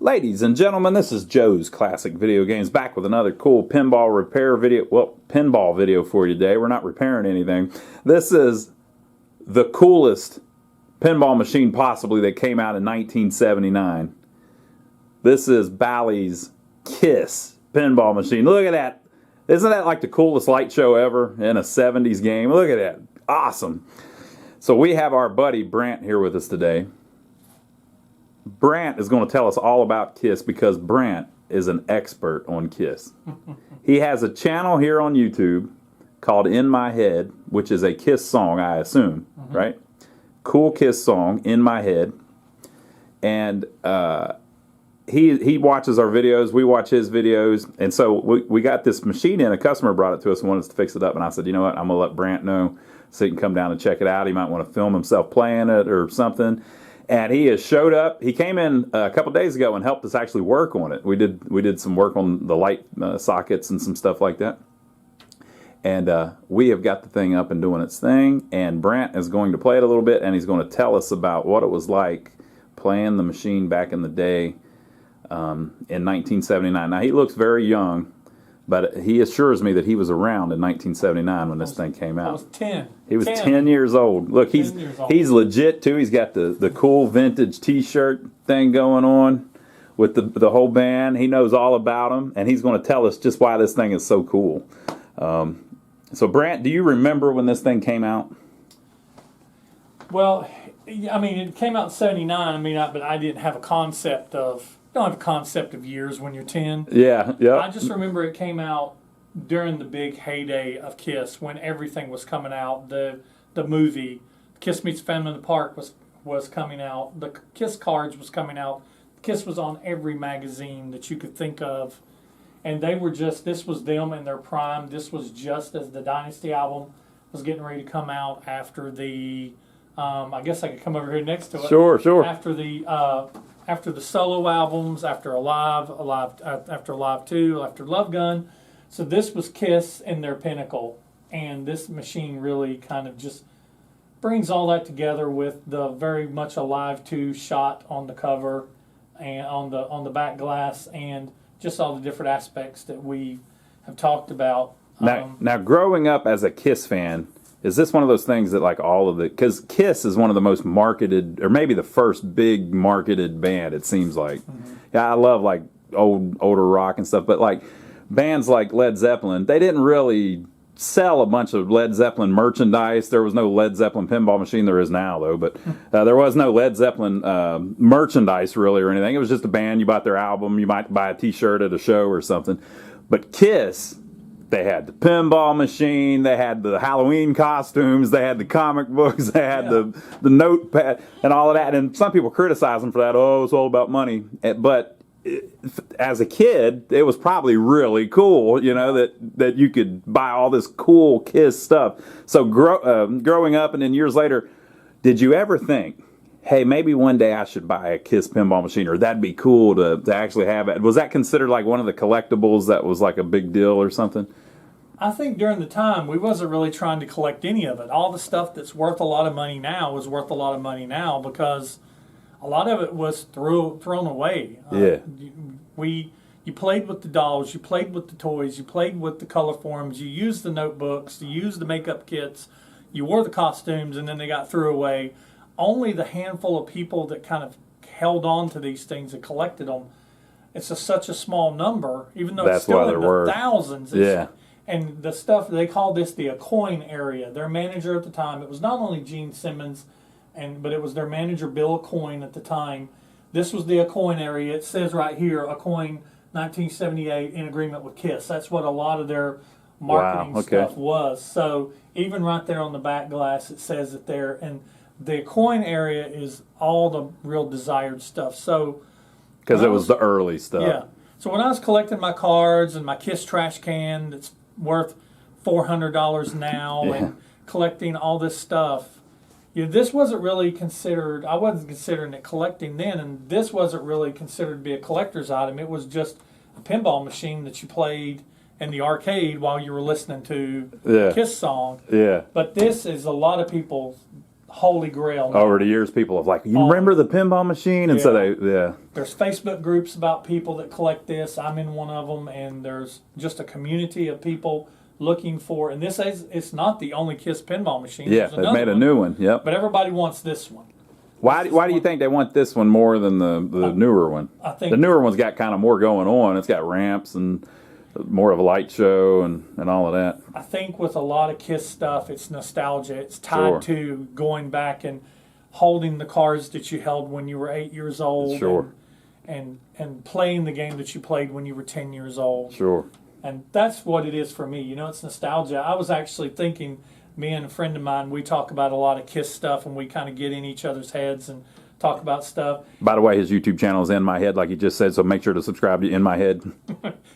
Ladies and gentlemen, this is Joe's Classic Video Games, back with another cool pinball repair video. Well, pinball video for you today. We're not repairing anything. This is the coolest pinball machine possibly that came out in 1979. This is Bally's Kiss pinball machine. Look at that. Isn't that like the coolest light show ever in a 70s game? Look at that. Awesome. So we have our buddy Brant here with us today. Brant is going to tell us all about Kiss because Brant is an expert on Kiss. He has a channel here on YouTube called In My Head, which is a Kiss song, I assume, right? Cool Kiss song, In My Head. And he watches our videos, we watch his videos, and so we got this machine in. A customer brought it to us and wanted us to fix it up, and I said, you know what, I'm going to let Brant know so he can come down and check it out. He might want to film himself playing it or something. And he has showed up. He came in a couple days ago and helped us actually work on it. We did some work on the light sockets and some stuff like that. And we have got the thing up and doing its thing. And Brant is going to play it a little bit, and he's going to tell us about what it was like playing the machine back in the day in 1979. Now, he looks very young, but he assures me that he was around in 1979 when this thing came out. I was 10. He was 10 years old. Look, he's legit too. He's got the cool vintage T-shirt thing going on with the whole band. He knows all about them, and he's going to tell us just why this thing is so cool. So, Brant, do you remember when this thing came out? Well, I mean, it came out in '79. I mean, but I didn't have a concept of. You don't have a concept of years when you're 10. Yeah. I just remember it came out during the big heyday of Kiss when everything was coming out. The movie Kiss Meets Family in the Park was coming out. The Kiss cards was coming out. Kiss was on every magazine that you could think of, and they were this was them in their prime. This was just as the Dynasty album was getting ready to come out after the. I guess I could come over here next to it. Sure. After the solo albums, after Alive 2, after Love Gun. So this was Kiss in their pinnacle. And this machine really kind of just brings all that together with the very much Alive 2 shot on the cover and on the back glass and just all the different aspects that we have talked about. Now, growing up as a Kiss fan, is this one of those things that like all of the, because Kiss is one of the most marketed, or maybe the first big marketed band, it seems like. Yeah, I love like older rock and stuff, but like bands like Led Zeppelin, they didn't really sell a bunch of Led Zeppelin merchandise. There was no Led Zeppelin pinball machine. There is now though, but there was no Led Zeppelin merchandise really or anything. It was just a band. You bought their album. You might buy a T-shirt at a show or something. But Kiss, they had the pinball machine, they had the Halloween costumes, they had the comic books, they had the notepad and all of that. And some people criticize them for that. Oh, it's all about money. But as a kid, it was probably really cool, you know, that you could buy all this cool Kiss stuff. So growing up and then years later, did you ever think, hey, maybe one day I should buy a Kiss pinball machine, or that'd be cool to actually have it? Was that considered like one of the collectibles that was like a big deal or something? I think during the time, we wasn't really trying to collect any of it. All the stuff that's worth a lot of money now is worth a lot of money now because a lot of it was thrown away. You played with the dolls, you played with the toys, you played with the color forms, you used the notebooks, you used the makeup kits, you wore the costumes, and then they got threw away. Only the handful of people that kind of held on to these things and collected them. It's such a small number, even though it's still in the thousands. And the stuff, they called this the Coin area. Their manager at the time, it was not only Gene Simmons, but it was their manager Bill Coin at the time. This was the Coin area. It says right here, Coin 1978 in agreement with Kiss. That's what a lot of their marketing stuff was. So even right there on the back glass, it says it there. And the Coin area is all the real desired stuff. So because it was the early stuff. Yeah. So when I was collecting my cards and my Kiss trash can that's worth $400 now and collecting all this stuff, this wasn't really considered. I wasn't considering it collecting then, and this wasn't really considered to be a collector's item. It was just a pinball machine that you played in the arcade while you were listening to a Kiss song. Yeah. But this is a lot of people holy grail now. Over the years, people have like, you remember the pinball machine? And so There's Facebook groups about people that collect this. I'm in one of them, and there's just a community of people looking for. And this is, it's not the only KISS pinball machine. Yeah, they've made a new one. Yep. But everybody wants this one. Why do you think they want this one more than the newer one? I think the newer one's got kind of more going on. It's got ramps and more of a light show and all of that. I think with a lot of KISS stuff, it's nostalgia. It's tied to going back and holding the cards that you held when you were 8 years old. Sure. And playing the game that you played when you were 10 years old. Sure. And that's what it is for me. You know, it's nostalgia. I was actually thinking, me and a friend of mine, we talk about a lot of KISS stuff, and we kind of get in each other's heads and talk about stuff. By the way, his YouTube channel is In My Head, like he just said, so make sure to subscribe to In My Head.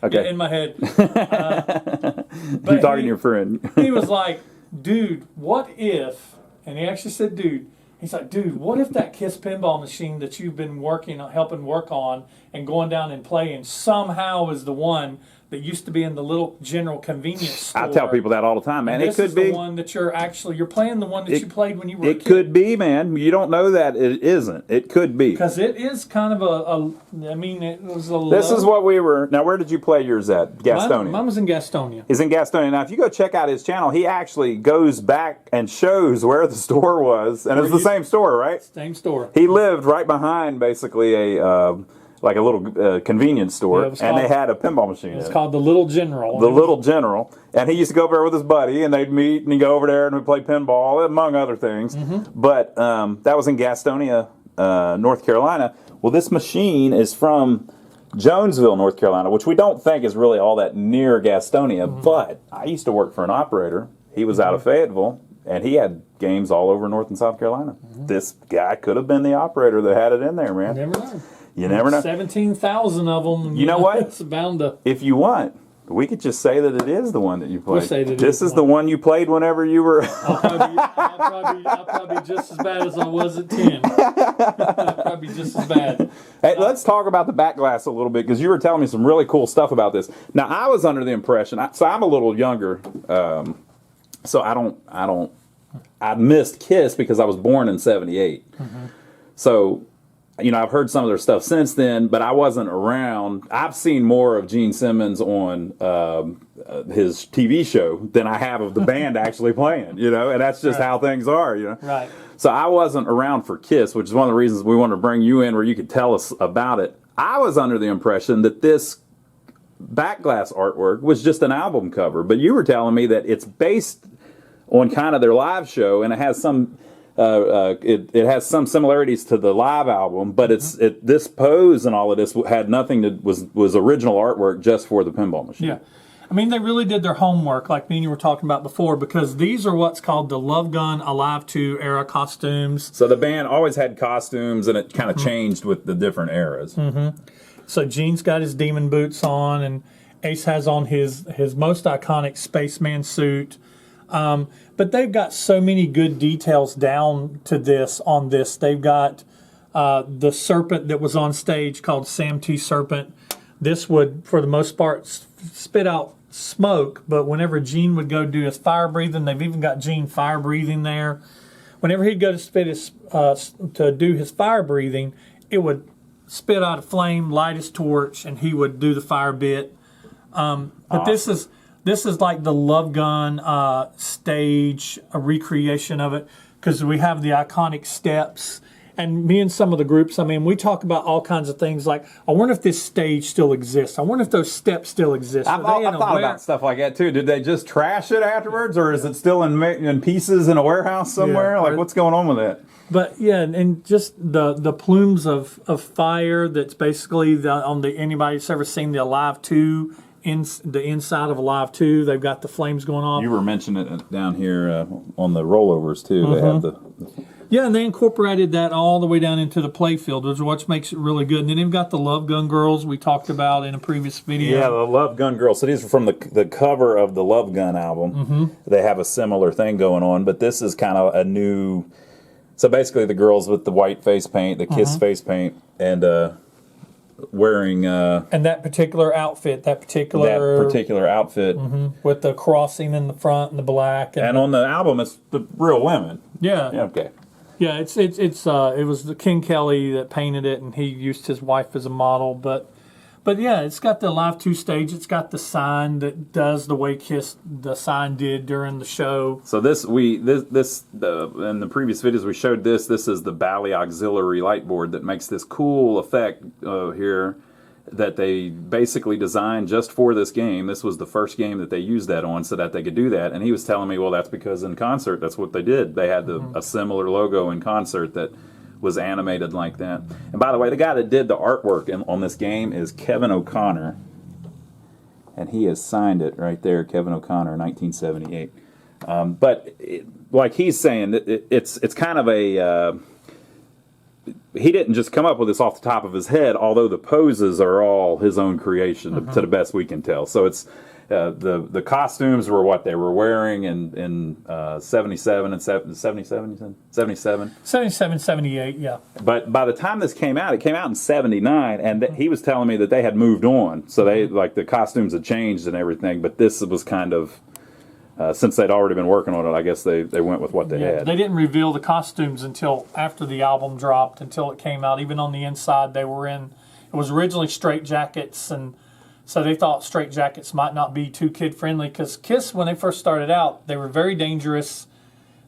Okay. Yeah, In My Head. You're talking to your friend. He was like, dude, what if, and he actually said, dude, he's like, dude, what if that KISS pinball machine that you've been helping work on and going down and playing somehow is the one that used to be in the little general convenience store. I tell people that all the time, man. It could be the one that you're playing the one that you played when you were a kid. It could be, man. You don't know that it isn't. It could be. Because it is kind of it was a This is what we were. Now, where did you play yours at? Gastonia. Mine was in Gastonia. He's in Gastonia. Now, if you go check out his channel, he actually goes back and shows where the store was. And it's the same store, right? Same store. He lived right behind, basically, like a little convenience store, and they had a pinball machine. It's called the Little General. The Little General, and he used to go over there with his buddy, and they'd meet, and he'd go over there and we'd play pinball, among other things. But that was in Gastonia, North Carolina. Well, this machine is from Jonesville, North Carolina, which we don't think is really all that near Gastonia. But I used to work for an operator. He was out of Fayetteville, and he had games all over North and South Carolina. This guy could have been the operator that had it in there, man. Never know. You never know. 17,000 of them. You know what? It's bound to. If you want, we could just say that it is the one that you played. We'll say that this is the one you played whenever you were. I'll probably be just as bad as I was at 10. Probably just as bad. Hey, let's talk about the back glass a little bit, because you were telling me some really cool stuff about this. Now, I was under the impression, so I'm a little younger, so I missed KISS because I was born in '78. So, you know, I've heard some of their stuff since then, but I wasn't around. I've seen more of Gene Simmons on his TV show than I have of the band actually playing, you know, and that's just how things are, you know. Right. So I wasn't around for KISS, which is one of the reasons we wanted to bring you in where you could tell us about it. I was under the impression that this back glass artwork was just an album cover, but you were telling me that it's based on kind of their live show, and it has some it has some similarities to the live album, but this pose and all of this had nothing to was original artwork just for the pinball machine. Yeah. I mean, they really did their homework, like me and you were talking about before, because these are what's called the Love Gun Alive 2 era costumes. So the band always had costumes, and it kind of changed with the different eras. So Gene's got his demon boots on, and Ace has on his most iconic spaceman suit. But they've got so many good details down to this on this. They've got the serpent that was on stage called Sam T. Serpent. This would, for the most part, spit out smoke, but whenever Gene would go do his fire breathing, they've even got Gene fire breathing there. Whenever he'd go to spit his to do his fire breathing, it would spit out a flame, light his torch, and he would do the fire bit. But this is like the Love Gun stage, a recreation of it, because we have the iconic steps. And me and some of the groups, I mean, we talk about all kinds of things like, I wonder if this stage still exists. I wonder if those steps still exist. I've thought about stuff like that too. Did they just trash it afterwards, or is it still in pieces in a warehouse somewhere? Like, what's going on with that? But yeah, and just the plumes of fire that's basically anybody that's ever seen the Alive 2, the inside of Alive 2, they've got the flames going off. You were mentioning it down here on the rollovers too. They have the yeah, and they incorporated that all the way down into the Playfield, which is what makes it really good. And then they've got the Love Gun Girls we talked about in a previous video. Yeah, the Love Gun Girls. So these are from the cover of the Love Gun album. They have a similar thing going on, but this is kind of a new. So basically, the girls with the white face paint, the KISS face paint, and wearing and that particular outfit, that particular outfit with the crossing in the front and the black, and on the album, it's the real women. Yeah. Okay. Yeah, it was the King Kelly that painted it, and he used his wife as a model. But yeah, it's got the Live 2 stage. It's got the sign that does the way the sign did during the show. So in the previous videos we showed this. This is the Bally auxiliary light board that makes this cool effect here that they basically designed just for this game. This was the first game that they used that on so that they could do that. And he was telling me, well, that's because in concert, that's what they did. They had a similar logo in concert that was animated like that. And by the way, the guy that did the artwork on this game is Kevin O'Connor. And he has signed it right there, Kevin O'Connor, 1978. Like he's saying, it's kind of a... he didn't just come up with this off the top of his head, although the poses are all his own creation to the best we can tell. So it's the costumes were what they were wearing in 77 and 77, you said? 77? 77, 78, yeah. But by the time this came out, it came out in 79, and he was telling me that they had moved on. So they like the costumes had changed and everything, but this was kind of... since they'd already been working on it, I guess they went with what they had. They didn't reveal the costumes until after the album dropped, until it came out. Even on the inside, it was originally straight jackets, and so they thought straight jackets might not be too kid-friendly, because Kiss, when they first started out, they were very dangerous.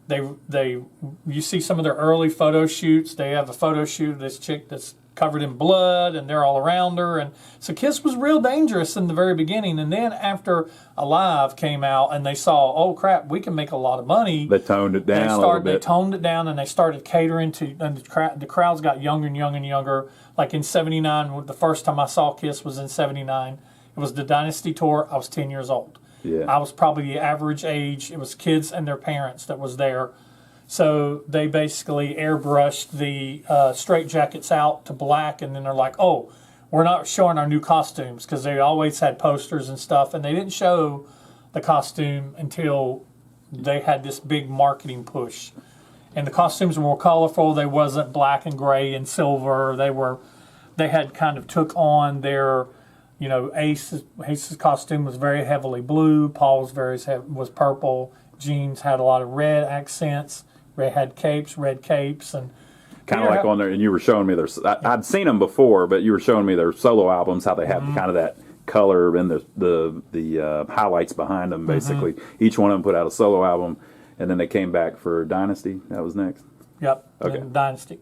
You see some of their early photo shoots. They have a photo shoot of this chick that's covered in blood, and they're all around her, and so Kiss was real dangerous in the very beginning. And then after Alive came out, and they saw, oh crap, we can make a lot of money. They toned it down a little bit. They toned it down, and they started catering to, and the crowds got younger and younger and younger. Like in '79, the first time I saw Kiss was in '79. It was the Dynasty tour. I was 10 years old. Yeah, I was probably the average age. It was kids and their parents that was there. So they basically airbrushed the straight jackets out to black, and then they're like, oh, we're not showing our new costumes, because they always had posters and stuff, and they didn't show the costume until they had this big marketing push. And the costumes were more colorful. They wasn't black and gray and silver. They had kind of took on their, Ace's costume was very heavily blue. Paul's was purple. Gene's had a lot of red accents. They had red capes, and kind of like on there. And you were showing me I'd seen them before, but you were showing me their solo albums, how they have kind of that color and the highlights behind them. Basically, each one of them put out a solo album, and then they came back for Dynasty. That was next. Yep. Okay. Dynasty.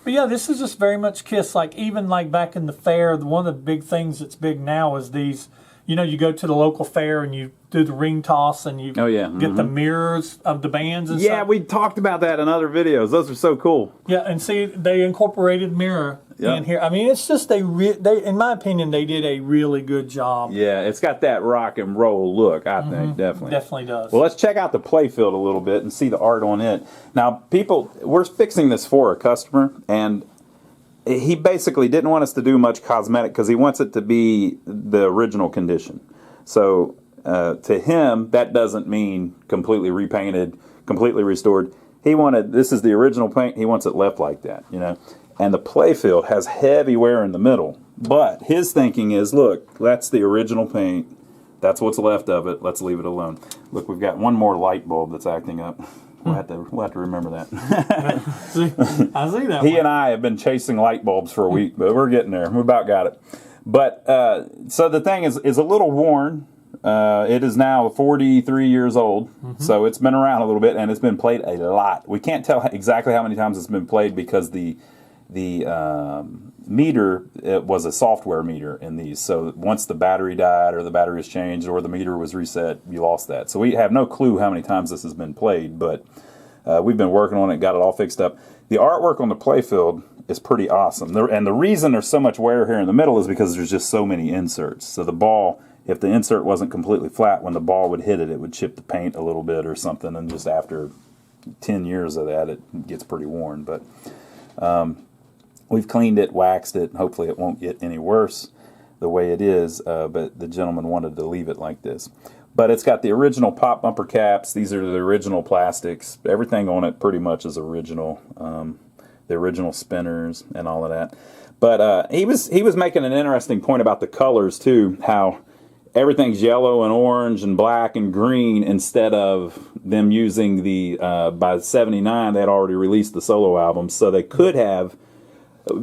But yeah, this is just very much Kiss. Like even like back in the fair, one of the big things that's big now is these. You go to the local fair and you do the ring toss, and you get the mirrors of the bands and stuff. Yeah, we talked about that in other videos. Those are so cool. Yeah, and see, they incorporated mirror in here. I mean, it's just they in my opinion, they did a really good job. Yeah, it's got that rock and roll look, I think, definitely. Definitely does. Well, let's check out the Playfield a little bit and see the art on it. Now, we're fixing this for a customer, and he basically didn't want us to do much cosmetic because he wants it to be the original condition. So to him, that doesn't mean completely repainted, completely restored. This is the original paint. He wants it left like that, And the Playfield has heavy wear in the middle. But his thinking is, look, that's the original paint. That's what's left of it. Let's leave it alone. Look, we've got one more light bulb that's acting up. We'll have to remember that. I see that. He and I have been chasing light bulbs for a week, but we're getting there. We about got it. But so the thing is a little worn. It is now 43 years old, so it's been around a little bit, and it's been played a lot. We can't tell exactly how many times it's been played because the meter, it was a software meter in these. So once the battery died or the battery was changed or the meter was reset, you lost that. So we have no clue how many times this has been played, but we've been working on it, got it all fixed up. The artwork on the Playfield is pretty awesome. And the reason there's so much wear here in the middle is because there's just so many inserts. So the ball, if the insert wasn't completely flat, when the ball would hit it, it would chip the paint a little bit or something. And just after 10 years of that, it gets pretty worn. But we've cleaned it, waxed it, and hopefully it won't get any worse the way it is, but the gentleman wanted to leave it like this. But it's got the original pop bumper caps. These are the original plastics. Everything on it pretty much is original. The original spinners and all of that. But he was making an interesting point about the colors too, how everything's yellow and orange and black and green instead of them using the by '79 they had already released the solo albums, so they could have.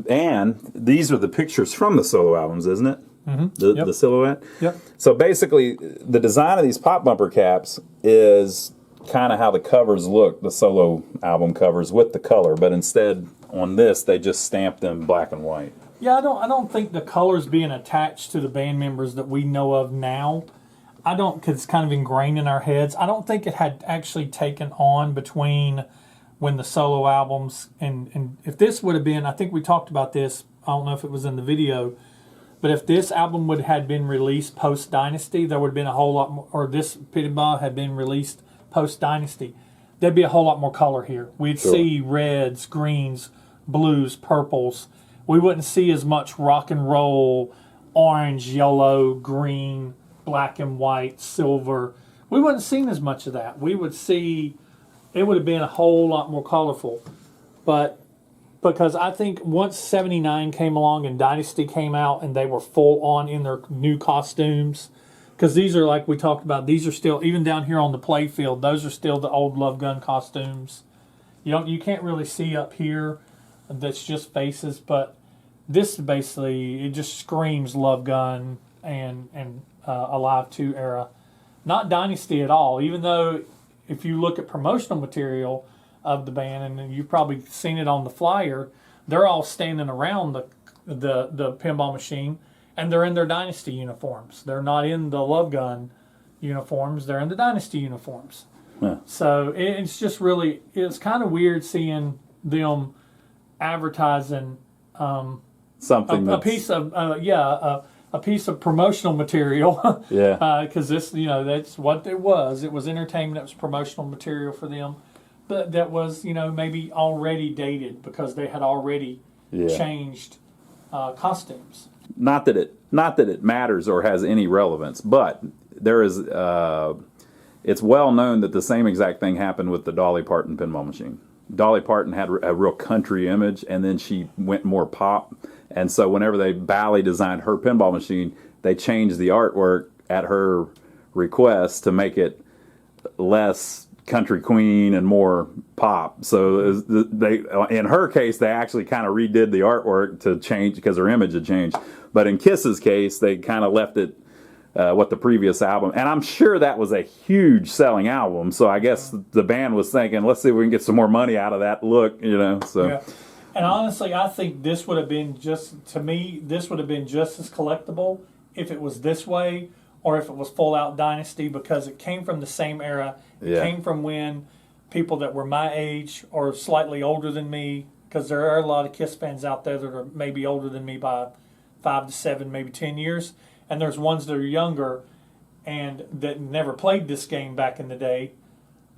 And these are the pictures from the solo albums, isn't it? Mm-hmm. The silhouette. Yep. So basically, the design of these pop bumper caps is kind of how the covers look, the solo album covers with the color, but instead on this they just stamped them black and white. Yeah, I don't think the colors being attached to the band members that we know of now, I don't, because it's kind of ingrained in our heads. I don't think it had actually taken on between when the solo albums, and if this would have been, I think we talked about this, I don't know if it was in the video, but if this album would had been released post Dynasty, there would have been a whole lot more, or this Pinball had been released post Dynasty, there'd be a whole lot more color here. We'd see reds, greens, blues, purples. We wouldn't see as much rock and roll, orange, yellow, green, black and white, silver. We wouldn't have seen as much of that. We would see, it would have been a whole lot more colorful. But because I think once '79 came along and Dynasty came out and they were full on in their new costumes, because these are, like we talked about, these are still, even down here on the Playfield, those are still the old Love Gun costumes. You can't really see up here. That's just faces, but this basically, it just screams Love Gun and Alive 2 era. Not Dynasty at all, even though if you look at promotional material of the band, and you've probably seen it on the flyer, they're all standing around the pinball machine, and they're in their Dynasty uniforms. They're not in the Love Gun uniforms, they're in the Dynasty uniforms. Yeah. So it's just really, it's kind of weird seeing them advertising Something a piece of a piece of promotional material. Yeah. Because this, that's what it was. It was entertainment. It was promotional material for them, but that was, maybe already dated because they had already changed costumes. Not that it matters or has any relevance, but there is. It's well known that the same exact thing happened with the Dolly Parton pinball machine. Dolly Parton had a real country image, and then she went more pop. And so whenever Bally designed her pinball machine, they changed the artwork at her request to make it less country queen and more pop. So they, in her case, they actually kind of redid the artwork to change because her image had changed. But in Kiss's case, they kind of left it what the previous album, and I'm sure that was a huge selling album, so I guess the band was thinking, let's see if we can get some more money out of that look, so. Yeah. And honestly, I think this would have been this would have been just as collectible if it was this way or if it was full out Dynasty, because it came from the same era. It came from when people that were my age or slightly older than me, because there are a lot of Kiss fans out there that are maybe older than me by 5 to 7, maybe 10 years. And there's ones that are younger and that never played this game back in the day.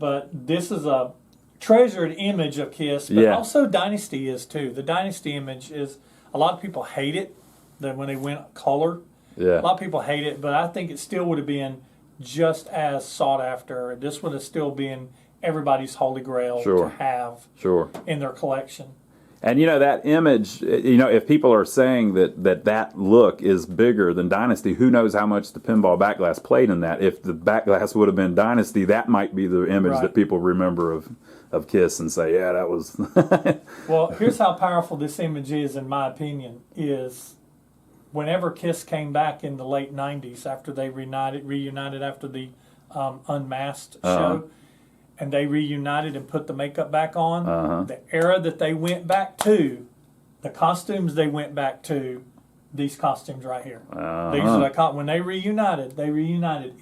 But this is a treasured image of Kiss, but also Dynasty is too. The Dynasty image is, a lot of people hate it, that when they went color. Yeah. A lot of people hate it, but I think it still would have been just as sought after. This would have still been everybody's holy grail to have in their collection. And that image, if people are saying that look is bigger than Dynasty, who knows how much the pinball back glass played in that. If the back glass would have been Dynasty, that might be the image that people remember of Kiss and say, yeah, that was. Well, here's how powerful this image is, in my opinion, is whenever Kiss came back in the late 90s after they reunited after the Unmasked show, and they reunited and put the makeup back on, the era that they went back to, the costumes they went back to, these costumes right here. These are when they reunited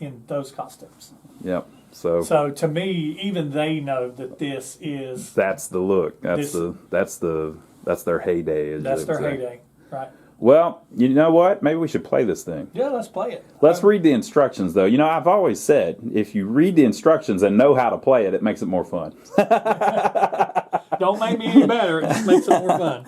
in those costumes. Yep. So to me, even they know that this is, that's the look. That's their heyday. That's their heyday, right? Well, you know what? Maybe we should play this thing. Yeah, let's play it. Let's read the instructions, though. I've always said, if you read the instructions and know how to play it, it makes it more fun. Don't make me any better. It just makes it more fun.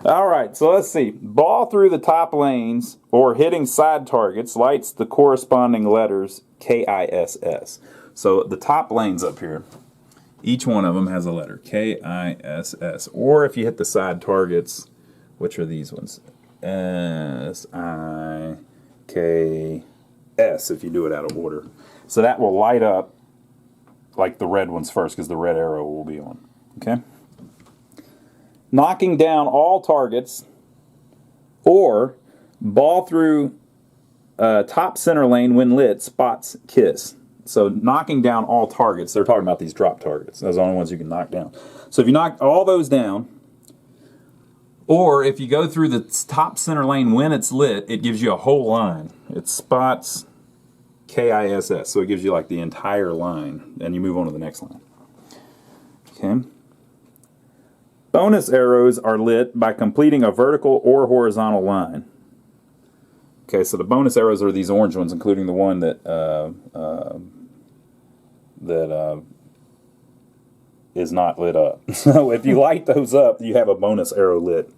All right, so let's see. Ball through the top lanes or hitting side targets lights the corresponding letters KISS. So the top lanes up here, each one of them has a letter, KISS. Or if you hit the side targets, which are these ones? SIKS. S if you do it out of order. So that will light up like the red ones first because the red arrow will be on. Okay? Knocking down all targets or ball through top center lane when lit spots kiss. So knocking down all targets, they're talking about these drop targets. Those are the only ones you can knock down. So if you knock all those down, or if you go through the top center lane when it's lit, it gives you a whole line. It spots KISS, so it gives you like the entire line, and you move on to the next line. Okay. Bonus arrows are lit by completing a vertical or horizontal line. Okay, so the bonus arrows are these orange ones, including the one that is not lit up. So if you light those up, you have a bonus arrow lit.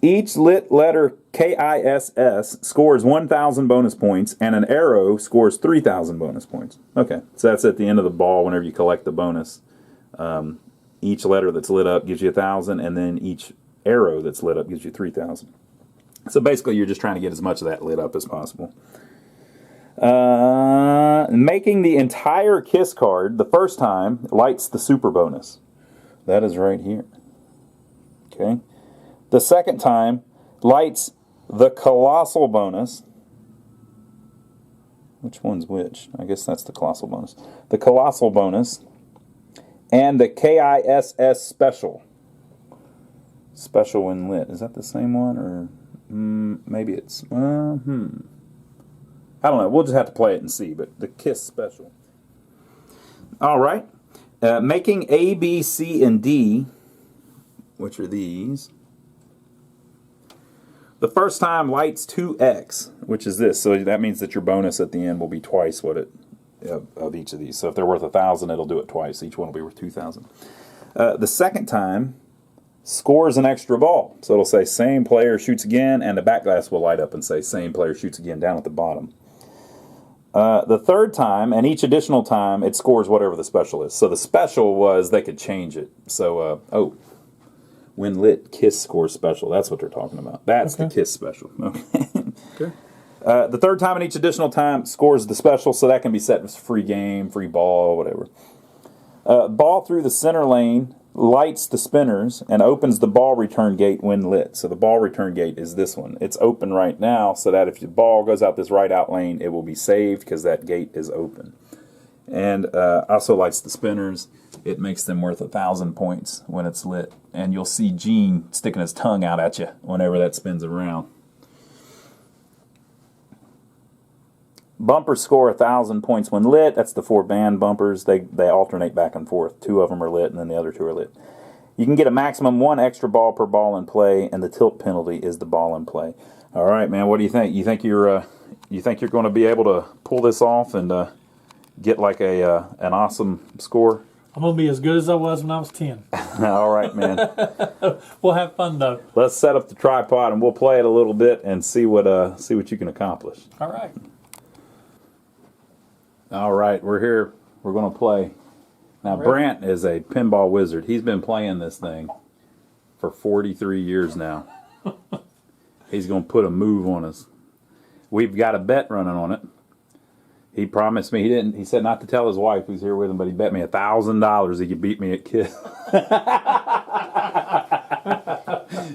Each lit letter KISS scores 1,000 bonus points, and an arrow scores 3,000 bonus points. Okay, so that's at the end of the ball whenever you collect the bonus. Each letter that's lit up gives you 1,000, and then each arrow that's lit up gives you 3,000. So basically, you're just trying to get as much of that lit up as possible. Making the entire KISS card the first time lights the super bonus. That is right here. Okay. The second time lights the Colossal bonus. Which one's which? I guess that's the Colossal bonus. The Colossal bonus. And the KISS special. Special when lit. Is that the same one? Or maybe it's... I don't know. We'll just have to play it and see. But the KISS special. All right. Making A, B, C, and D, which are these... The first time lights 2x, which is this. So that means that your bonus at the end will be twice what it of each of these. So if they're worth 1,000, it'll do it twice. Each one will be worth 2,000. The second time scores an extra ball. So it'll say same player shoots again, and the back glass will light up and say same player shoots again down at the bottom. The third time, and each additional time, it scores whatever the special is. So the special was they could change it. So, when lit, KISS scores special. That's what they're talking about. That's the KISS special. Okay. The third time and each additional time scores the special, so that can be set as free game, free ball, whatever. Ball through the center lane lights the spinners and opens the ball return gate when lit. So the ball return gate is this one. It's open right now, so that if the ball goes out this right out lane, it will be saved because that gate is open. And also lights the spinners. It makes them worth 1,000 points when it's lit. And you'll see Gene sticking his tongue out at you whenever that spins around. Bumpers score 1,000 points when lit. That's the 4 band bumpers. They alternate back and forth. 2 of them are lit, and then the other 2 are lit. You can get a maximum 1 extra ball per ball in play, and the tilt penalty is the ball in play. All right, man. What do you think? You think you're going to be able to pull this off and get like an awesome score? I'm going to be as good as I was when I was 10. All right, man. We'll have fun, though. Let's set up the tripod, and we'll play it a little bit and see what you can accomplish. All right. All right, we're here. We're going to play. Now, Brant is a pinball wizard. He's been playing this thing for 43 years now. He's going to put a move on us. We've got a bet running on it. He promised me he said not to tell his wife who's here with him, but he bet me $1,000 he could beat me at KISS.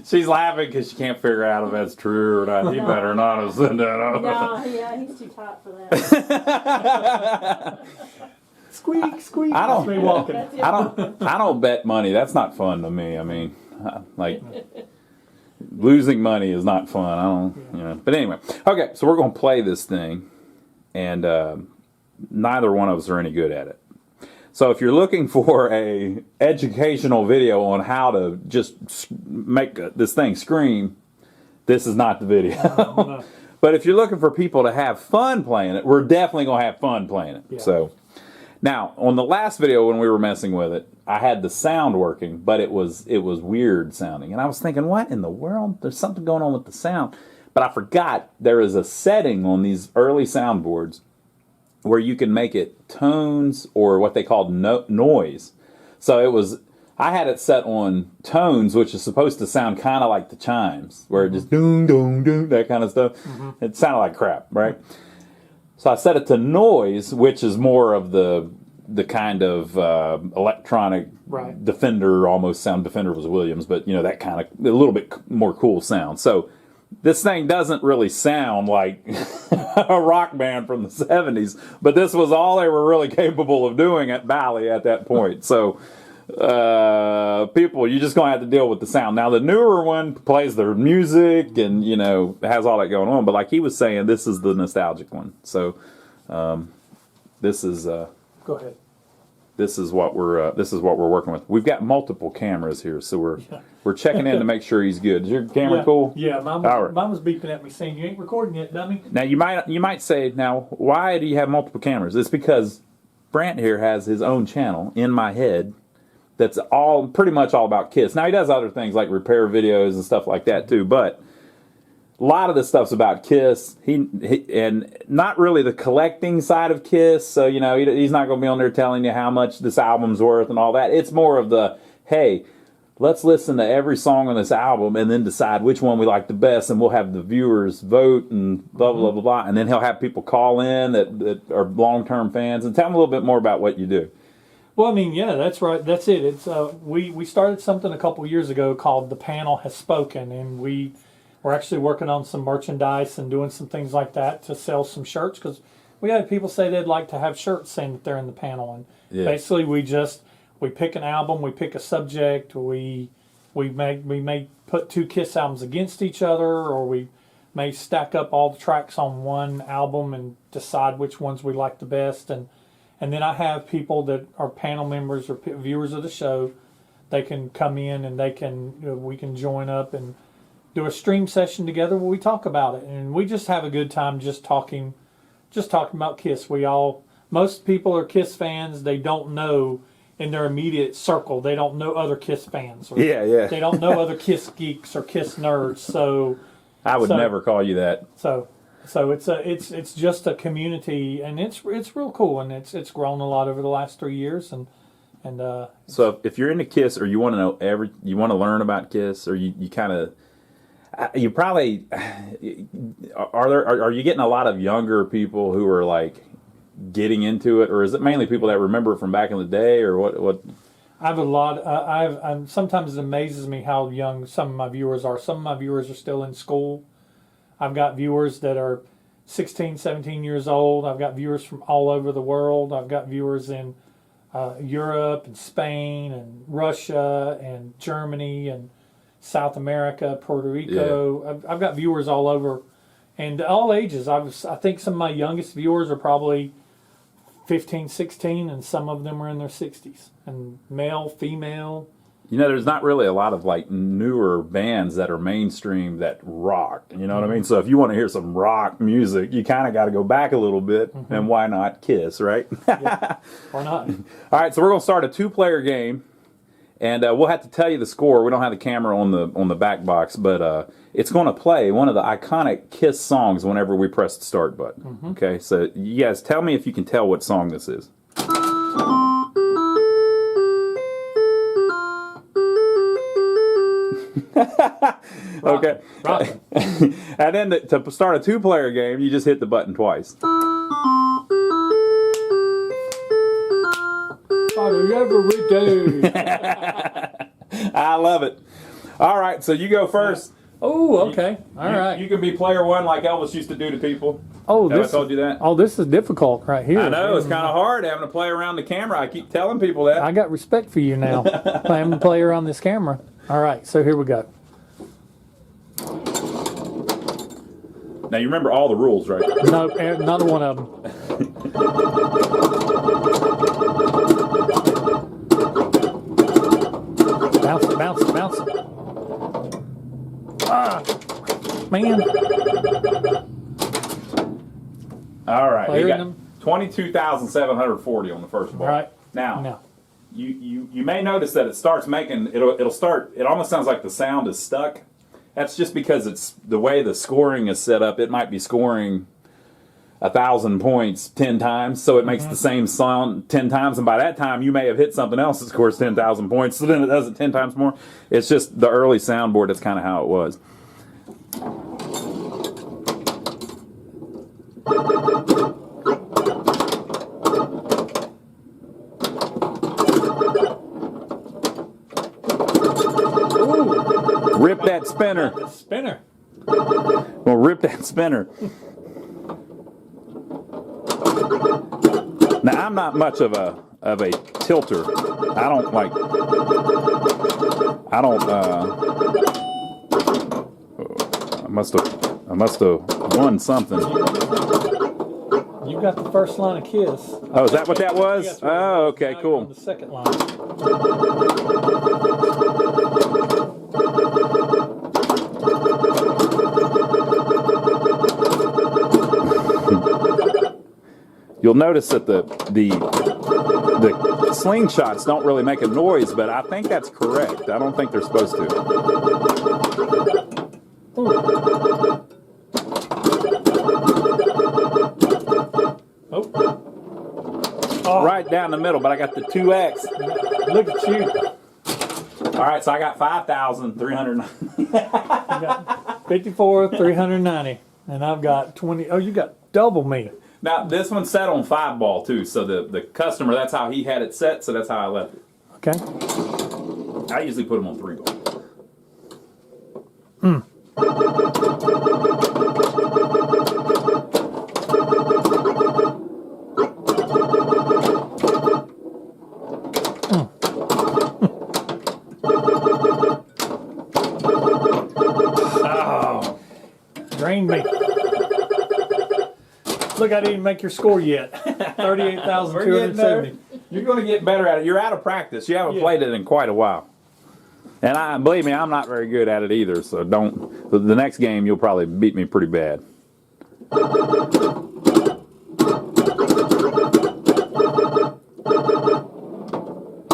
She's laughing because she can't figure out if that's true or not. He better not have said that. No, yeah, he's too tight for that. Squeak, squeak. I don't bet money. That's not fun to me. I mean, losing money is not fun. But anyway, okay. So we're going to play this thing, and neither one of us are any good at it. So if you're looking for a educational video on how to just make this thing scream, this is not the video. No. But if you're looking for people to have fun playing it, we're definitely going to have fun playing it. Yeah. So now, on the last video when we were messing with it, I had the sound working, but it was weird sounding. And I was thinking, what in the world? There's something going on with the sound. But I forgot there is a setting on these early soundboards where you can make it tones or what they called noise. So it was I had it set on tones, which is supposed to sound kind of like the chimes, where it just doom, doom, doom, that kind of stuff. It sounded like crap, right? So I set it to noise, which is more of the kind of electronic Defender, almost sound. Defender was Williams, but you know, that kind of a little bit more cool sound. So this thing doesn't really sound like a rock band from the 70s, but this was all they were really capable of doing at Bally at that point. So people, you're just going to have to deal with the sound. Now the newer one plays their music and, you know, has all that going on, but like he was saying, this is the nostalgic one. So this is Go ahead. this is what we're working with. We've got multiple cameras here, so we're checking in to make sure he's good. Is your camera cool? Yeah, mine was beeping at me saying, "You ain't recording yet, dummy." Now you might say, now why do you have multiple cameras? It's because Brant here has his own channel in my head that's all pretty much all about Kiss. Now he does other things like repair videos and stuff like that too, but a lot of this stuff's about Kiss. He and not really the collecting side of Kiss. So you know he's not going to be on there telling you how much this album's worth and all that. It's more of the, hey, let's listen to every song on this album and then decide which one we like the best, and we'll have the viewers vote and blah blah blah blah. And then he'll have people call in that are long-term fans and tell them a little bit more about what you do. Well, I mean, yeah, that's right. That's it. It's we started something a couple years ago called The Panel Has Spoken, and we're actually working on some merchandise and doing some things like that to sell some shirts, because we had people say they'd like to have shirts saying that they're in the panel. And basically we pick an album, we pick a subject, we may put two Kiss albums against each other, or we may stack up all the tracks on one album and decide which ones we like the best. And then I have people that are panel members or viewers of the show. They can come in and we can join up and do a stream session together where we talk about it, and we just have a good time just talking about Kiss. Most people are Kiss fans. They don't know in their immediate circle. They don't know other Kiss fans. Or They don't know other Kiss geeks or Kiss nerds. So I would never call you that. So it's just a community, and it's real cool, and it's grown a lot over the last 3 years, and so if you're into Kiss, or you want to know you want to learn about Kiss, or you kind of you probably are you getting a lot of younger people who are like getting into it, or is it mainly people that remember it from back in the day, or what? I have a lot. Sometimes it amazes me how young some of my viewers are. Some of my viewers are still in school. I've got viewers that are 16, 17 years old. I've got viewers from all over the world. I've got viewers in Europe and Spain and Russia and Germany and South America, Puerto Rico. Yeah. I've got viewers all over, and all ages. I think some of my youngest viewers are probably 15, 16, and some of them are in their 60s. And male, female. You know, there's not really a lot of like newer bands that are mainstream that rock. You know what I mean? So if you want to hear some rock music, you kind of got to go back a little bit. And why not Kiss, right? Yeah, why not? All right, so we're going to start a 2-player game. And we'll have to tell you the score. We don't have the camera on the back box, but it's going to play one of the iconic Kiss songs whenever we press the start button. Okay, so you guys tell me if you can tell what song this is. Okay. Rock. And then to start a 2-player game, you just hit the button twice. Every day. I love it. All right, so you go first. Oh, okay. All right. You can be player one like Elvis used to do to people. Oh, Have I told you that? Oh, this is difficult right here. I know, it's kind of hard having to play around the camera. I keep telling people that. I got respect for you now. I'm to play around this camera. All right, so here we go. Now, you remember all the rules, right? No, not one of them. Bounce it. Ah, man. All right, Player you got 22,740 on the first ball. All right. Now. You may notice that it starts making it'll start. It almost sounds like the sound is stuck. That's just because it's the way the scoring is set up. It might be scoring 1,000 points 10 times, so it makes the same sound 10 times, and by that time you may have hit something else that scores 10,000 points, so then it does it 10 times more. It's just the early soundboard, that's kind of how it was. Rip that spinner. Spinner. Well, rip that spinner. Now, I'm not much of a tilter. I don't like. I don't. I must have won something. You got the first line of Kiss. Oh, is that what that was? Oh, okay, Now you're cool. on the second line. You'll notice that the slingshots don't really make a noise, but I think that's correct. I don't think they're supposed to. Oh, Right down the middle, but I got the 2X. look at you. All right, so I got 5,300. 54,390, and I've got 20. Oh, you got double me. Now, this one's set on 5-ball, too, so the customer, that's how he had it set, so that's how I left it. Okay. I usually put them on 3-ball. Oh, drained me. Look, I didn't make your score yet. 38,270. You're going to get better at it. You're out of practice. You haven't played it in quite a while. And believe me, I'm not very good at it either, so don't. The next game, you'll probably beat me pretty bad.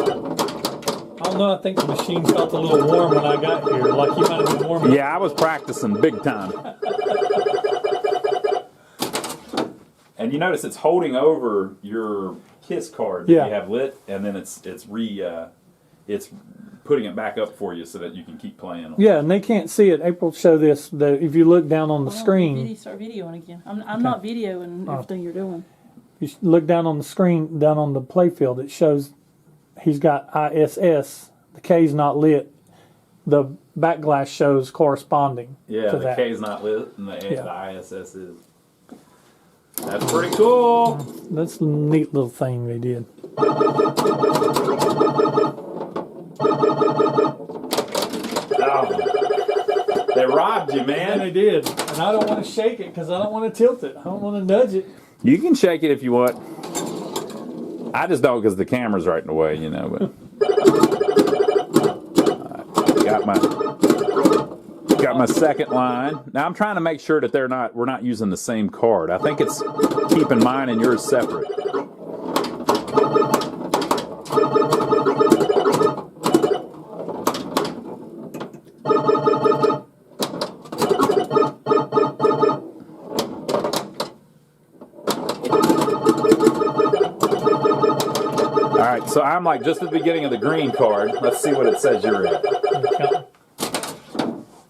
I don't know, I think the machine felt a little warm when I got here. Like you might have been warm. Yeah, I was practicing big time. And you notice it's holding over your KISS card that you have lit, and then it's putting it back up for you so that you can keep playing. Yeah, and they can't see it. April, show this. If you look down on the screen. Start videoing again. I'm not videoing everything you're doing. You look down on the screen, down on the Playfield. It shows he's got ISS. The K's not lit. The back glass shows corresponding Yeah, to the that. K's not lit, and the ISS is. That's pretty cool. That's a neat little thing they did. Oh, they robbed you, man. Yeah, they did. And I don't want to shake it because I don't want to tilt it. I don't want to nudge it. You can shake it if you want. I just don't because the camera's right in the way, you know. But got my second line. Now I'm trying to make sure that we're not using the same card. I think it's keeping mine and yours separate. All right, so I'm like just at the beginning of the green card. Let's see what it says you're at.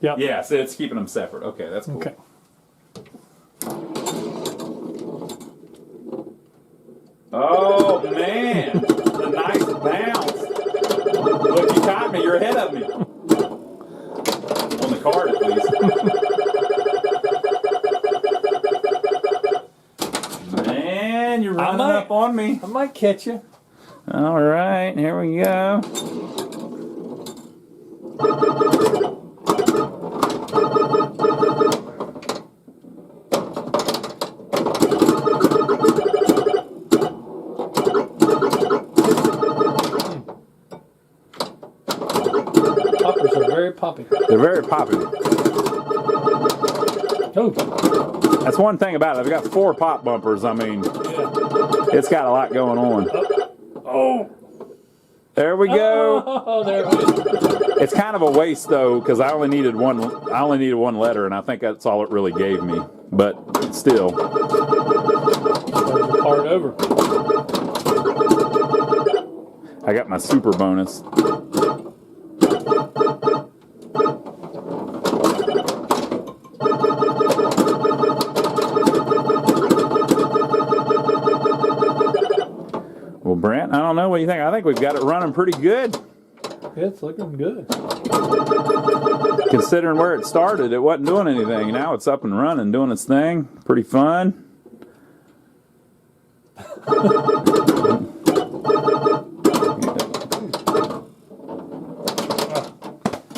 Yep. Yeah, so it's keeping them separate. Okay, that's cool. Okay. Oh, man. A nice bounce. Look, you caught me. You're ahead of me. On the card, at least. Man, you're running up on me. I might catch you. All right, here we go. Poppers are very poppy. They're very popular. Oh, That's one thing about it. I've got 4 pop bumpers. I mean, it's got a lot going on. oh, There we go. oh, there it is. It's kind of a waste though, because I only needed one letter, and I think that's all it really gave me. But still, Hard over. I got my super bonus. Well, Brant, I don't know. What do you think? I think we've got it running pretty good. Yeah, it's looking good. Considering where it started, it wasn't doing anything. Now it's up and running, doing its thing. Pretty fun.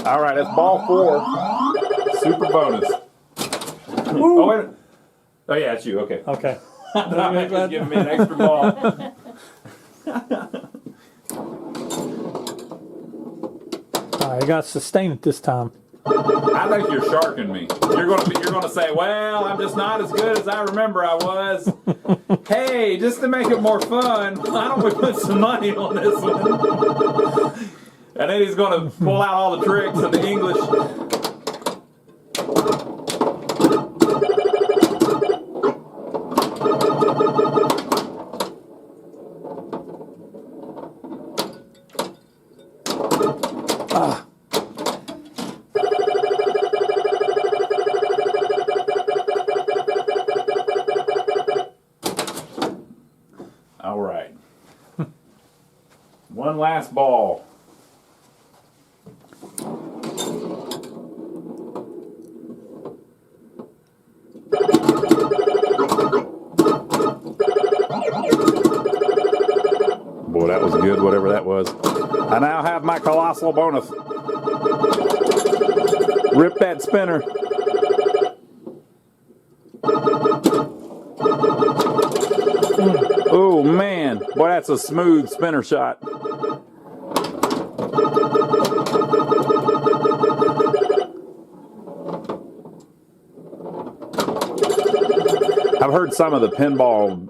All right, it's ball 4. Super bonus. Oh, wait. Oh, yeah, it's you. Okay. Okay. Just giving me an extra ball. All right, I got to sustain it this time. I think you're sharking me. You're gonna say, "Well, I'm just not as good as I remember I was." Hey, just to make it more fun, why don't we put some money on this one? And then he's gonna pull out all the tricks in the English. All right. One last ball. Boy, that was good, whatever that was. I now have my Colossal bonus. Rip that spinner. Oh man, boy, that's a smooth spinner shot. I've heard some of the pinball,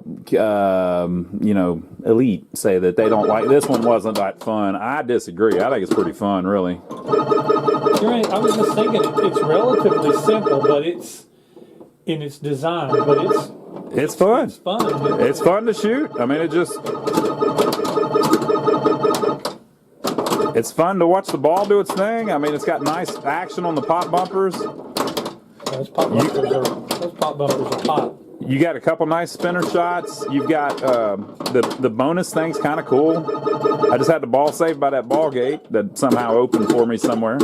elite say that they don't like this one. Wasn't that fun? I disagree. I think it's pretty fun, really. You're right. I was just thinking it's relatively simple, but it's in its design, but It's fun. it's fun. It's fun to shoot. I mean, it's fun to watch the ball do its thing. I mean, it's got nice action on the pop bumpers. Those pop bumpers are pop. You got a couple nice spinner shots. You've got the bonus thing's kind of cool. I just had the ball saved by that ball gate that somehow opened for me somewhere.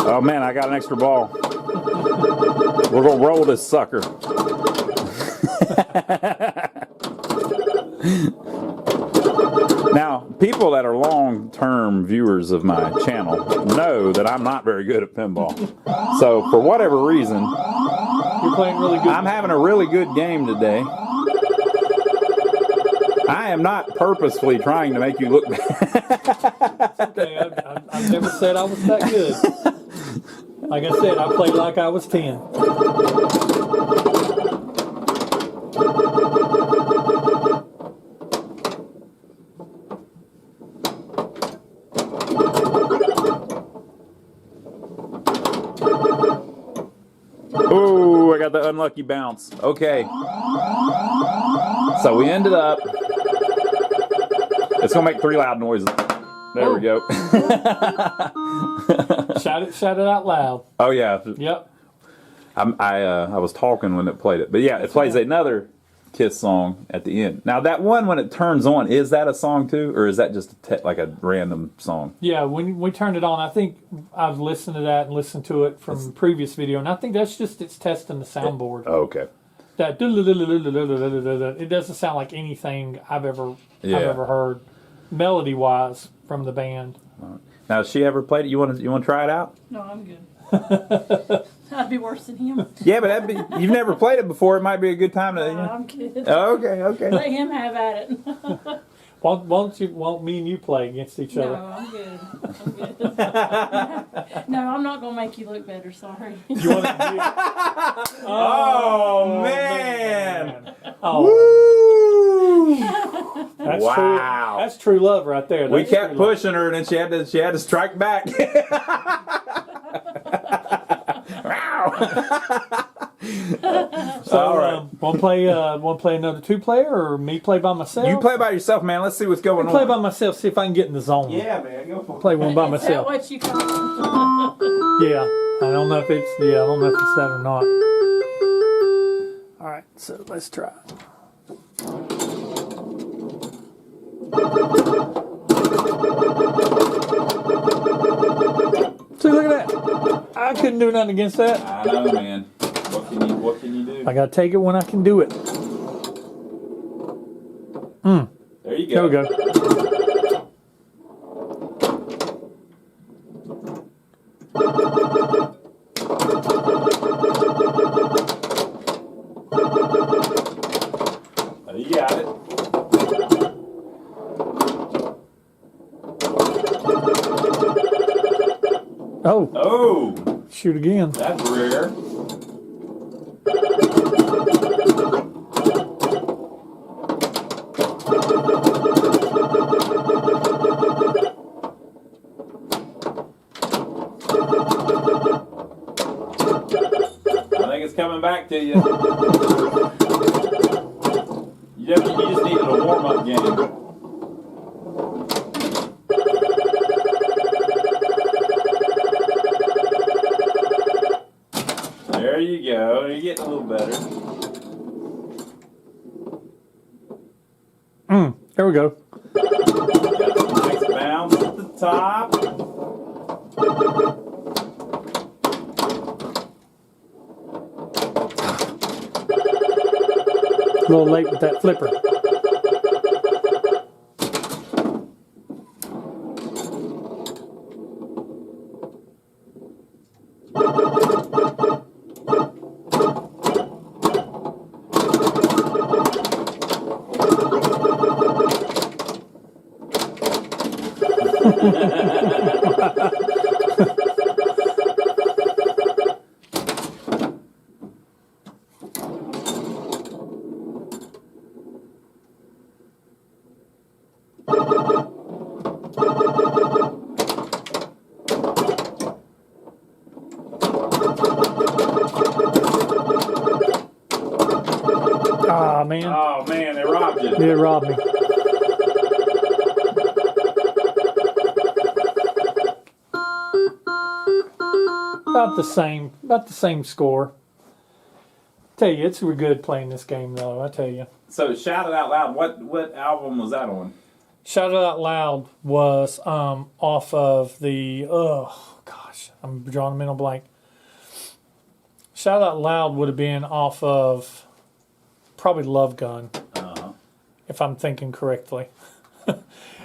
Oh man, I got an extra ball. We're gonna roll this sucker. Now, people that are long-term viewers of my channel know that I'm not very good at pinball. So, for whatever reason, You're playing really good. I'm having a really good game today. I am not purposefully trying to make you look bad. Okay, I've never said I was that good. Like I said, I played like I was 10. Ooh, I got the unlucky bounce. Okay. So we ended up. It's going to make 3 loud noises. There we go. Shout it out loud. Oh, yeah. Yep. I was talking when it played it. But yeah, it plays another Kiss song at the end. Now, that one, when it turns on, is that a song too? Or is that just like a random song? Yeah, when we turned it on, I think I've listened to that and listened to it from the previous video, and I think that's just it's testing the soundboard. Oh, okay. That it doesn't sound like anything I've ever heard melody wise from the band. Now, has she ever played it? You want to try it out? No, I'm good. I'd be worse than him. Yeah, but you've never played it before. It might be a good time to. I'm kidding. Oh, okay. Let him have at it. Won't me and you play against each No, other? I'm good. I'm good. No, I'm not gonna make you look better. Sorry. You want to? Oh, man. Oh, Woo! that's Wow. true. That's true love right there. We That's kept true love. pushing her, and then she had to strike back. So, All right. want to play another 2-player, or me play by myself? You play by yourself, man. Let's see what's going on. Play by myself. See if I can get in the zone. Yeah, man. Go for it. Play one by Is that myself. what you call it? Yeah. I don't know if it's that or not. All right. So let's try. See, look at that. I couldn't do nothing against that. I know, man. What can you do? I gotta take it when I can do it. There you There go. we go. You got it. Oh, Oh, shoot again. that's rare. I think it's coming back to you. You just needed a warm-up game. There you go. You're getting a little better. There we go. Got some nice bounce at the top. A little late with that flipper. Ah, man. Oh man, they robbed you. It robbed me. About the same score. Tell you, it's real good playing this game, though. I tell you. So shout it out loud. What album was that on? Shout It Out Loud was off of the I'm drawing a mental blank. Shout Out Loud would have been off of probably Love Gun, if I'm thinking correctly.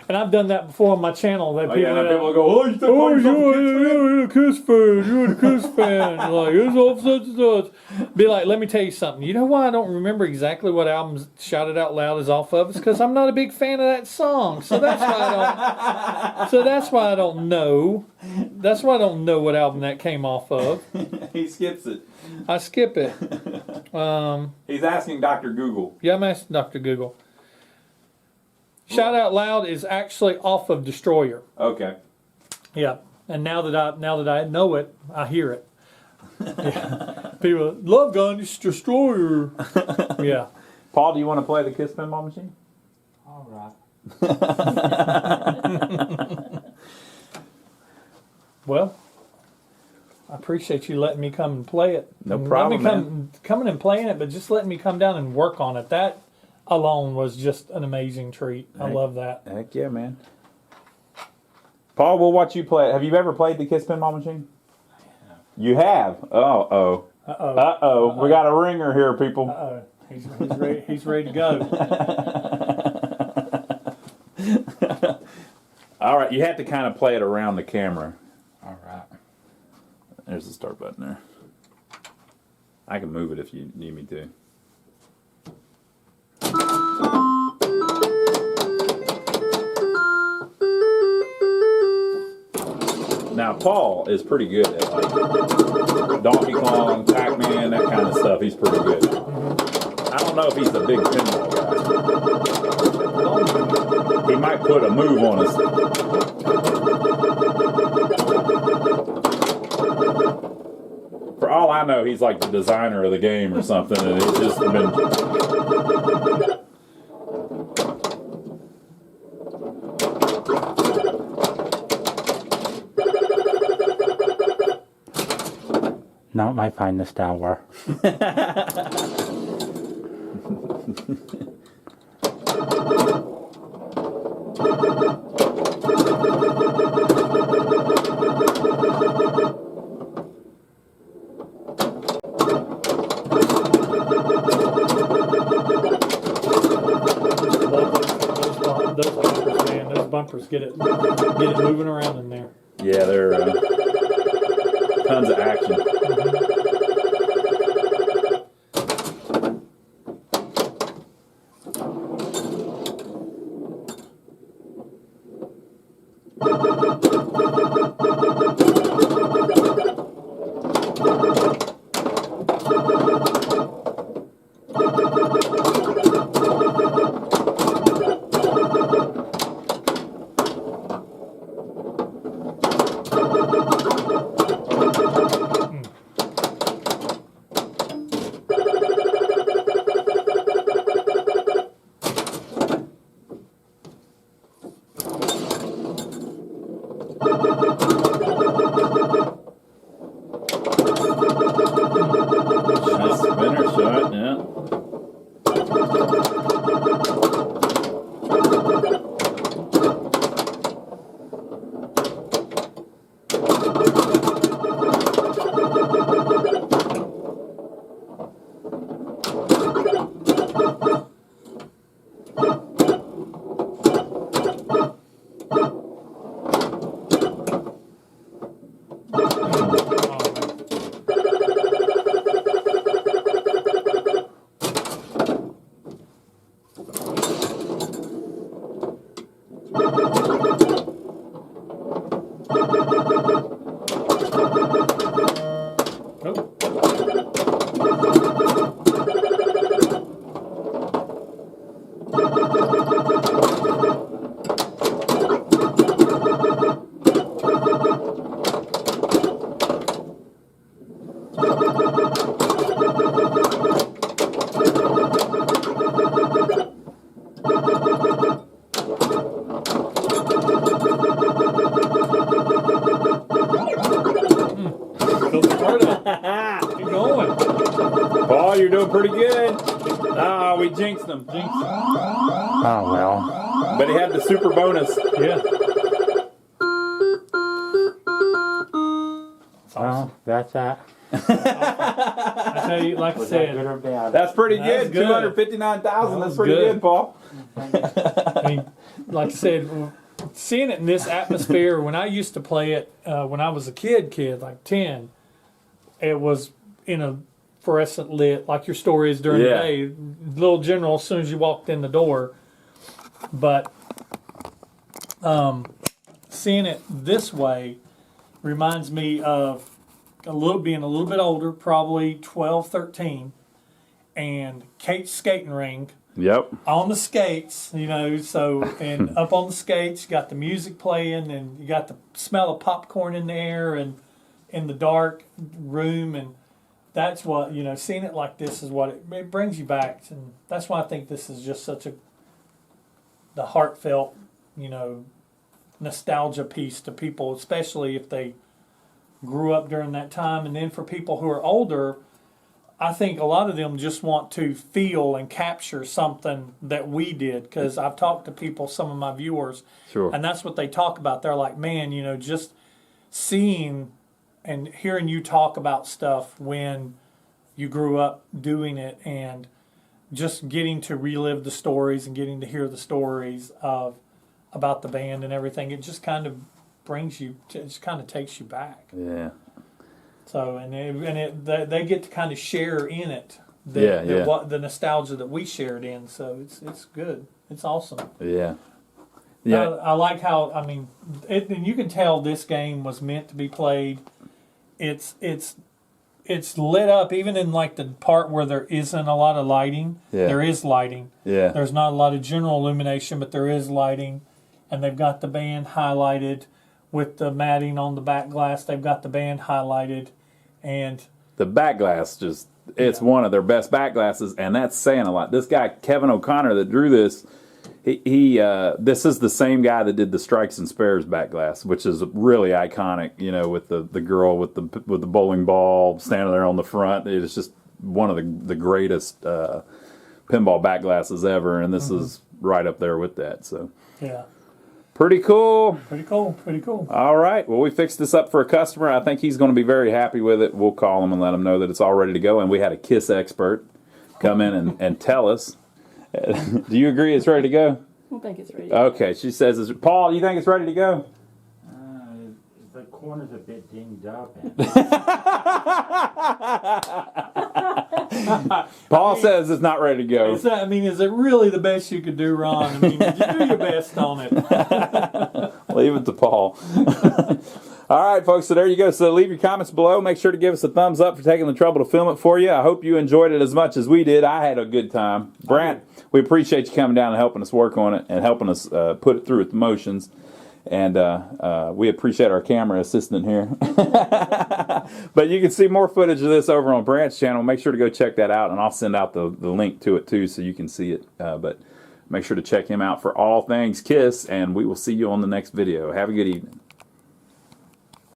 And I've done that before on my channel. That People go, oh, you you're a Kiss fan. You're a Kiss fan. Like, it's off such and such. Be like, let me tell you something. You know why I don't remember exactly what album Shout It Out Loud is off of? It's because I'm not a big fan of that song. So that's why I don't know. That's why I don't know what album that came off of. He skips it. I skip it. He's asking Dr. Google. Yeah, I'm asking Dr. Google. Shout Out Loud is actually off of Destroyer. Okay. Yeah, and now that I know it, I hear it. Yeah. People, Love Gun is Destroyer. Yeah. Paul, do you want to play the Kiss Pinball Machine? All right. Well, I appreciate you letting me come and play it. No And problem, Let me coming and playing it, but just letting me come down and work on it. That alone was just an amazing treat. I love that. Heck yeah, man. Paul, we'll watch you play. Have you ever played the Kiss Pinball Machine? You have? Uh-oh. Uh-oh. Uh-oh. We got a ringer here, people. Uh-oh. He's ready. He's ready to go. All right, you have to kind of play it around the camera. All right. There's the start button there. I can move it if you need me to. Now Paul is pretty good at like Donkey Kong, Pac-Man, that kind of stuff. He's pretty good. I don't know if he's a big pinball guy. He might put a move on us. For all I know, he's like the designer of the game or something, and it's just been. Not my finest hour. Those bumpers, man, those bumpers get it moving around in there. Yeah, they're tons of action. Nice spinner shot, yeah. Keep going. Paul, you're doing pretty good. Ah, we jinxed him. Oh, well. But he had the super bonus. Yeah. Well, that's that. I tell you, like I Was that good said, or bad? That's pretty That's good. good. 259,000. That That's was pretty good. good, Paul. I mean, like I said, seeing it in this atmosphere, when I used to play it, when I was a kid, like 10, it was in a fluorescent lit, like your store is during Yeah. the day, little general as soon as you walked in the door. But seeing it this way reminds me of being a little bit older, probably 12, 13, and Kate's skating rink Yep. on the skates, so, and up on the skates, you got the music playing, and you got the smell of popcorn in the air, and in the dark room, and that's what, seeing it like this is what it brings you back, and that's why I think this is just such the heartfelt, nostalgia piece to people, especially if they grew up during that time, and then for people who are older, I think a lot of them just want to feel and capture something that we did, because I've talked to people, some of my viewers, Sure. and that's what they talk about. They're like, man, just seeing and hearing you talk about stuff when you grew up doing it, and just getting to relive the stories and getting to hear the stories about the band and everything, it just kind of it just kind of takes you back. Yeah. So they get to kind of share in it, Yeah. what the nostalgia that we shared in. So it's good. It's awesome. Yeah. Yeah. I like how, I mean, and you can tell this game was meant to be played. It's lit up even in like the part where there isn't a lot of lighting. Yeah. There is lighting. Yeah. There's not a lot of general illumination, but there is lighting. And they've got the band highlighted with the matting on the back glass. They've got the band highlighted. And the back glass it's one of their best back glasses, and that's saying a lot. This guy, Kevin O'Connor, that drew this, he this is the same guy that did the Strikes and Spares back glass, which is really iconic, you know, with the girl with the bowling ball standing there on the front. It's just one of the greatest pinball back glasses ever, and this is right up there with that. So yeah. pretty cool. Pretty cool. All right. Well, we fixed this up for a customer. I think he's going to be very happy with it. We'll call him and let him know that it's all ready to go. And we had a KISS expert come in and tell us. Do you agree it's ready to go? I don't think it's ready. Okay. She says, Paul, you think it's ready to go? The corner's a bit dinged up. Paul says it's not ready to go. Is it really the best you could do, Ron? I mean, did you do your best on it? Leave it to Paul. All right, folks, so there you go. So leave your comments below. Make sure to give us a thumbs up for taking the trouble to film it for you. I hope you enjoyed it as much as we did. I had a good time. Brant, we appreciate you coming down and helping us work on it and helping us put it through its motions. And we appreciate our camera assistant here. But you can see more footage of this over on Brant's channel. Make sure to go check that out, and I'll send out the link to it too so you can see it. But make sure to check him out for all things KISS, and we will see you on the next video. Have a good evening.